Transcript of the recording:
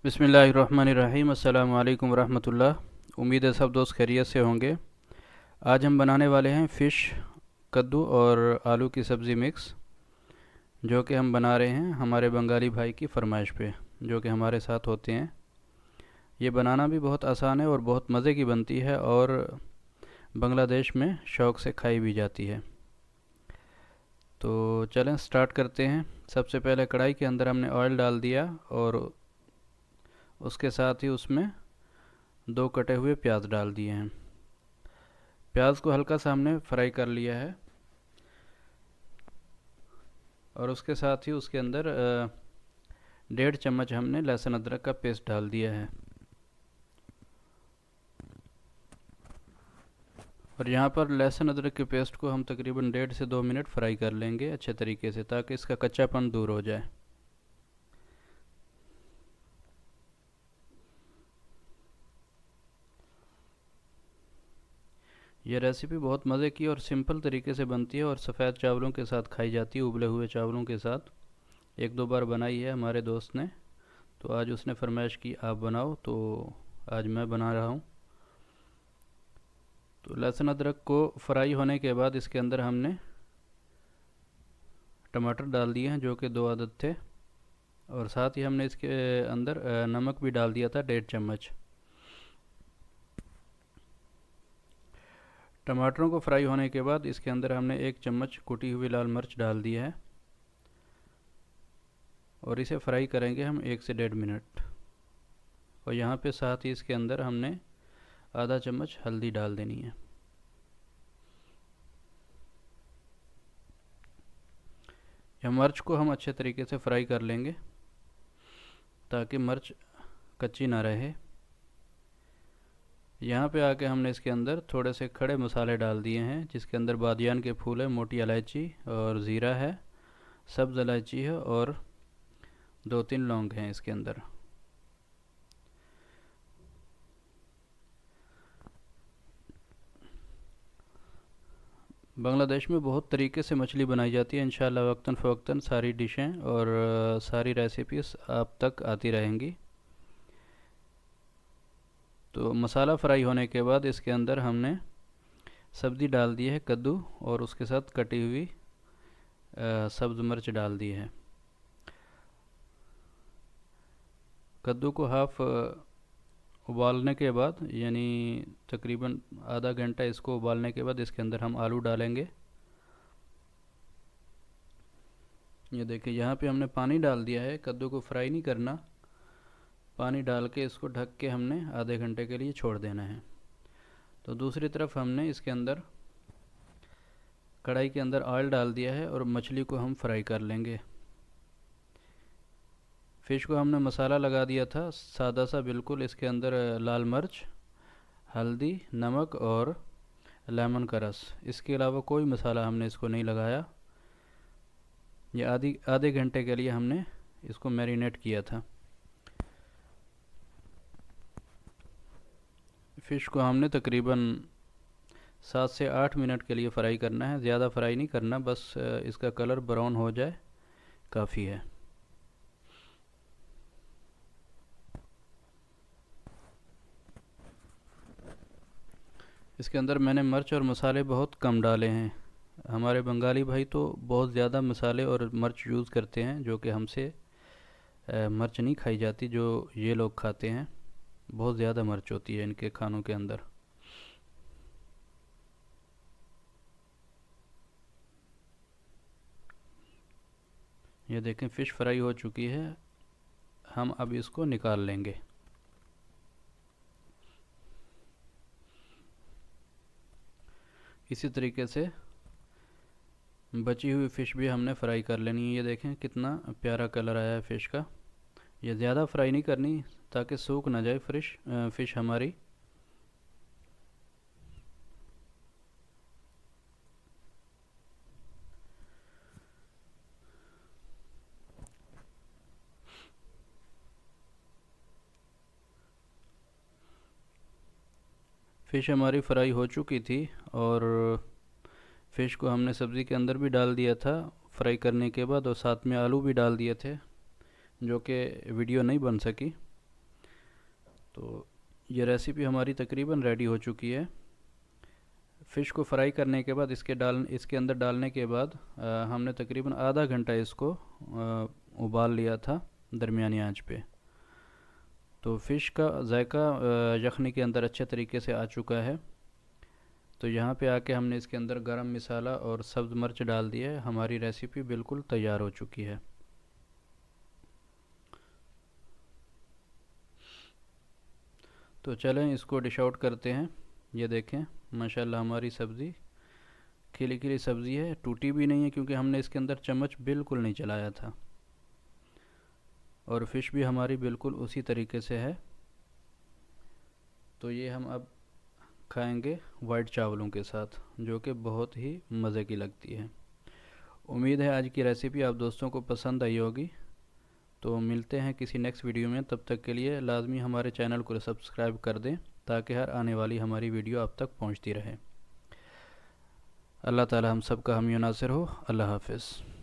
बिस्मिल्लाहिर्रहमानिर्रहीम। अस्सलाम वालेकुम रहमतुल्लाह। उम्मीद है सब दोस्त खैरियत से होंगे। आज हम बनाने वाले हैं फ़िश, कद्दू और आलू की सब्ज़ी मिक्स, जो कि हम बना रहे हैं हमारे बंगाली भाई की फरमाइश पे, जो कि हमारे साथ होते हैं। ये बनाना भी बहुत आसान है और बहुत मज़े की बनती है और बांग्लादेश में शौक़ से खाई भी जाती है। तो चलें स्टार्ट करते हैं। सबसे पहले कढ़ाई के अंदर हमने ऑयल डाल दिया और उसके साथ ही उसमें 2 कटे हुए प्याज डाल दिए हैं। प्याज को हल्का सा हमने फ्राई कर लिया है और उसके साथ ही उसके अंदर 1.5 चम्मच हमने लहसुन अदरक का पेस्ट डाल दिया है। और यहाँ पर लहसुन अदरक के पेस्ट को हम तकरीबन 1.5 से 2 मिनट फ्राई कर लेंगे अच्छे तरीके से, ताकि इसका कच्चापन दूर हो जाए। यह रेसिपी बहुत मज़े की और सिंपल तरीके से बनती है और सफ़ेद चावलों के साथ खाई जाती है, उबले हुए चावलों के साथ। 1-2 बार बनाई है हमारे दोस्त ने, तो आज उसने फरमाइश की आप बनाओ, तो आज मैं बना रहा हूँ। तो लहसुन अदरक को फ्राई होने के बाद इसके अंदर हमने टमाटर डाल दिए हैं, जो कि 2 अदद थे, और साथ ही हमने इसके अंदर नमक भी डाल दिया था 1.5 चम्मच। टमाटरों को फ्राई होने के बाद इसके अंदर हमने 1 चम्मच कुटी हुई लाल मिर्च डाल दी है और इसे फ्राई करेंगे हम 1 से 1.5 मिनट। और यहाँ पे साथ ही इसके अंदर हमने आधा चम्मच हल्दी डाल देनी है। यह मिर्च को हम अच्छे तरीके से फ्राई कर लेंगे ताकि मिर्च कच्ची ना रहे। यहाँ पे आके हमने इसके अंदर थोड़े से खड़े मसाले डाल दिए हैं, जिसके अंदर बादियान के फूल है, मोटी इलायची और ज़ीरा है, सब्ज़ इलायची है और 2-3 लौंग हैं इसके अंदर। बांग्लादेश में बहुत तरीके से मछली बनाई जाती है। इंशाल्लाह वक्तन फ़वक्तन सारी डिशें और सारी रेसिपीज़ आप तक आती रहेंगी। तो मसाला फ्राई होने के बाद इसके अंदर हमने सब्ज़ी डाल दी है कद्दू, और उसके साथ कटी हुई सब्ज़ मिर्च डाल दी है। कद्दू को हाफ़ उबालने के बाद, यानी तकरीबन आधा घंटा इसको उबालने के बाद इसके अंदर हम आलू डालेंगे। ये देखिए यहाँ पे हमने पानी डाल दिया है, कद्दू को फ्राई नहीं करना, पानी डाल के इसको ढक के हमने आधे घंटे के लिए छोड़ देना है। तो दूसरी तरफ हमने इसके अंदर कढ़ाई के अंदर ऑयल डाल दिया है और मछली को हम फ्राई कर लेंगे। फ़िश को हमने मसाला लगा दिया था सादा सा बिल्कुल, इसके अंदर लाल मिर्च, हल्दी, नमक और लेमन का रस। इसके अलावा कोई मसाला हमने इसको नहीं लगाया। ये आधे घंटे के लिए हमने इसको मैरिनेट किया था। फ़िश को हमने तकरीबन 7 से 8 मिनट के लिए फ्राई करना है, ज़्यादा फ्राई नहीं करना, बस इसका कलर ब्राउन हो जाए काफ़ी है। इसके अंदर मैंने मिर्च और मसाले बहुत कम डाले हैं। हमारे बंगाली भाई तो बहुत ज़्यादा मसाले और मिर्च यूज़ करते हैं, जो कि हमसे मिर्च नहीं खाई जाती जो ये लोग खाते हैं। बहुत ज़्यादा मिर्च होती है इनके खानों के अंदर। ये देखें फ़िश फ्राई हो चुकी है, हम अब इसको निकाल लेंगे। इसी तरीके से बची हुई फ़िश भी हमने फ्राई कर लेनी है। ये देखें कितना प्यारा कलर आया है फ़िश का। ये ज़्यादा फ्राई नहीं करनी ताकि सूख ना जाए फ़िश हमारी। फ़िश हमारी फ्राई हो चुकी थी और फ़िश को हमने सब्ज़ी के अंदर भी डाल दिया था फ्राई करने के बाद, और साथ में आलू भी डाल दिए थे, जो कि वीडियो नहीं बन सकी। तो ये रेसिपी हमारी तकरीबन रेडी हो चुकी है। फ़िश को फ्राई करने के बाद इसके अंदर डालने के बाद हमने तकरीबन आधा घंटा इसको उबाल लिया था दरमियानी आंच पे। तो फ़िश का जायका यखनी के अंदर अच्छे तरीके से आ चुका है। तो यहाँ पे आके हमने इसके अंदर गरम मसाला और सब्ज़ मिर्च डाल दिया है। हमारी रेसिपी बिल्कुल तैयार हो चुकी है। तो चलें इसको डिश आउट करते हैं। ये देखें माशाल्लाह हमारी सब्ज़ी खिली खिली सब्ज़ी है, टूटी भी नहीं है क्योंकि हमने इसके अंदर चम्मच बिल्कुल नहीं चलाया था। और फ़िश भी हमारी बिल्कुल उसी तरीके से है। तो ये हम अब खाएंगे वाइट चावलों के साथ, जो कि बहुत ही मज़े की लगती है। उम्मीद है आज की रेसिपी आप दोस्तों को पसंद आई होगी। तो मिलते हैं किसी नेक्स्ट वीडियो में। तब तक के लिए लाजमी हमारे चैनल को सब्सक्राइब कर दें ताकि हर आने वाली हमारी वीडियो आप तक पहुंचती रहे। अल्लाह ताला हम सब का हामी नासिर हो। अल्लाह हाफ़िज़।